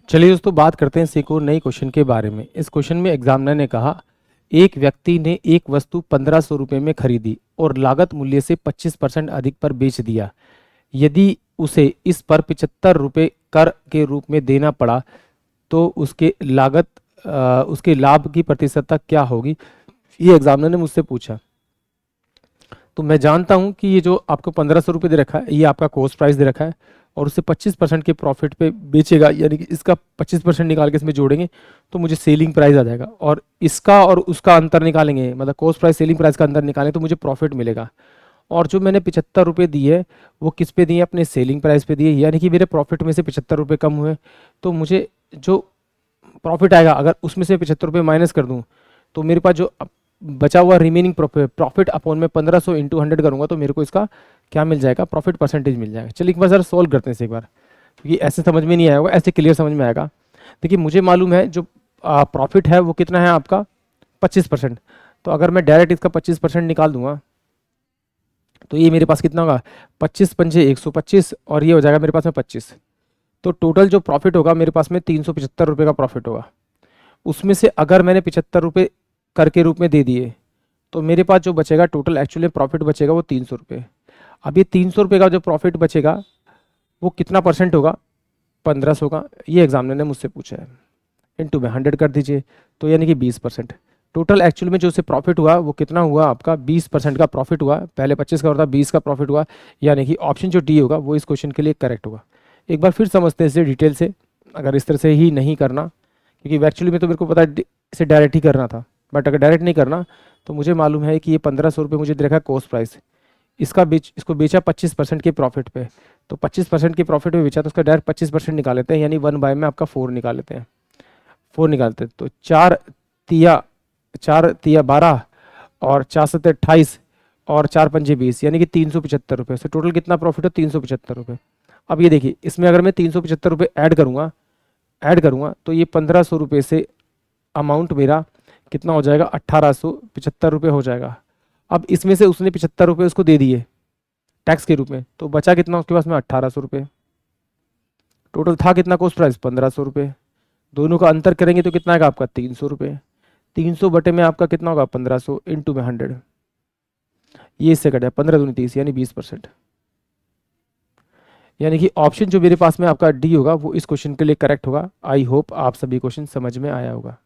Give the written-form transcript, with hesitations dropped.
चलिए दोस्तों, बात करते हैं एक और नई क्वेश्चन के बारे में। इस क्वेश्चन में एग्जामिनर ने कहा, एक व्यक्ति ने एक वस्तु 1500 रुपये में खरीदी और लागत मूल्य से 25% अधिक पर बेच दिया। यदि उसे इस पर 75 रुपये कर के रूप में देना पड़ा तो उसके लाभ की प्रतिशतता क्या होगी, ये एग्जामिनर ने मुझसे पूछा। तो मैं जानता हूं कि ये जो आपको 1500 रुपये दे रखा है, ये आपका कॉस्ट प्राइस दे रखा है और उससे 25% के प्रॉफिट पे बेचेगा, यानी कि इसका 25% निकाल के इसमें जोड़ेंगे तो मुझे सेलिंग प्राइस आ जाएगा, और इसका और उसका अंतर निकालेंगे, मतलब कॉस्ट प्राइस सेलिंग प्राइस का अंतर निकालेंगे तो मुझे प्रॉफिट मिलेगा। और जो मैंने 75 रुपये दिए वो किस पे दिए, अपने सेलिंग प्राइस पे दिए, यानी कि मेरे प्रॉफिट में से 75 रुपये कम हुए। तो मुझे जो प्रॉफिट आएगा, अगर उसमें से 75 रुपये माइनस कर दूं तो मेरे पास जो बचा हुआ रिमेनिंग प्रॉफिट अपॉन में 1500 इंटू 100 करूंगा तो मेरे को इसका क्या मिल जाएगा, प्रॉफिट परसेंटेज मिल जाएगा। चलिए एक बार जरा सॉल्व करते हैं इसे एक बार, क्योंकि ऐसे समझ में नहीं आया होगा, ऐसे क्लियर समझ में आएगा। देखिए मुझे मालूम है जो प्रॉफिट है वो कितना है आपका 25%। तो अगर मैं डायरेक्ट इसका 25% निकाल दूंगा तो ये मेरे पास कितना होगा, 25 पंजे 125 और ये हो जाएगा मेरे पास में 25। तो टोटल जो प्रॉफिट होगा मेरे पास में 375 रुपये का प्रॉफिट होगा। उसमें से अगर मैंने 75 रुपये कर के रूप में दे दिए तो मेरे पास जो बचेगा टोटल एक्चुअली प्रॉफिट बचेगा वो 300 रुपये। अब ये 300 रुपये का जो प्रॉफिट बचेगा वो कितना परसेंट होगा, 1500 का, ये एग्जामिनर ने मुझसे पूछा है। इनटू में 100 कर दीजिए तो यानी कि 20%। टोटल एक्चुअल में जो उसे प्रॉफिट हुआ वो कितना हुआ आपका, 20% का प्रॉफिट हुआ। पहले 25 का होता, 20 का प्रॉफिट हुआ, यानी कि ऑप्शन जो डी होगा वो इस क्वेश्चन के लिए करेक्ट होगा। एक बार फिर समझते हैं इसे डिटेल से, अगर इस तरह से ही नहीं करना, क्योंकि एक्चुअली में तो मेरे को पता है इसे डायरेक्ट ही करना था, बट अगर डायरेक्ट नहीं करना तो मुझे मालूम है कि ये 1500 रुपये मुझे दे रखा है कॉस्ट प्राइस, इसको बेचा 25% के प्रॉफिट पे, तो 25% के प्रॉफिट पे बेचा तो उसका डायरेक्ट 25% निकाल लेते हैं, यानी 1 बाय में आपका 4 निकाल लेते हैं, 4 निकालते हैं तो 4 तिया 12 और 4 7 28 और 4 पंजे 20, यानी कि 375 रुपये से टोटल कितना प्रॉफिट है, 375 रुपये। अब ये देखिए इसमें अगर मैं 375 रुपये ऐड करूँगा तो ये 1500 रुपये से अमाउंट मेरा कितना हो जाएगा, 1875 रुपये हो जाएगा। अब इसमें से उसने 75 रुपये उसको दे दिए टैक्स के रूप में, तो बचा कितना उसके पास में 1800 रुपये। टोटल था कितना कॉस्ट प्राइस, 1500 रुपये। दोनों का अंतर करेंगे तो कितना आएगा आपका 300 रुपये। 300 बटे में आपका कितना होगा 1500 इंटू में 100, ये इससे कटा 15 दूनी 30 यानी 20%। यानी कि ऑप्शन जो मेरे पास में आपका डी होगा वो इस क्वेश्चन के लिए करेक्ट होगा। आई होप आप सभी क्वेश्चन समझ में आया होगा।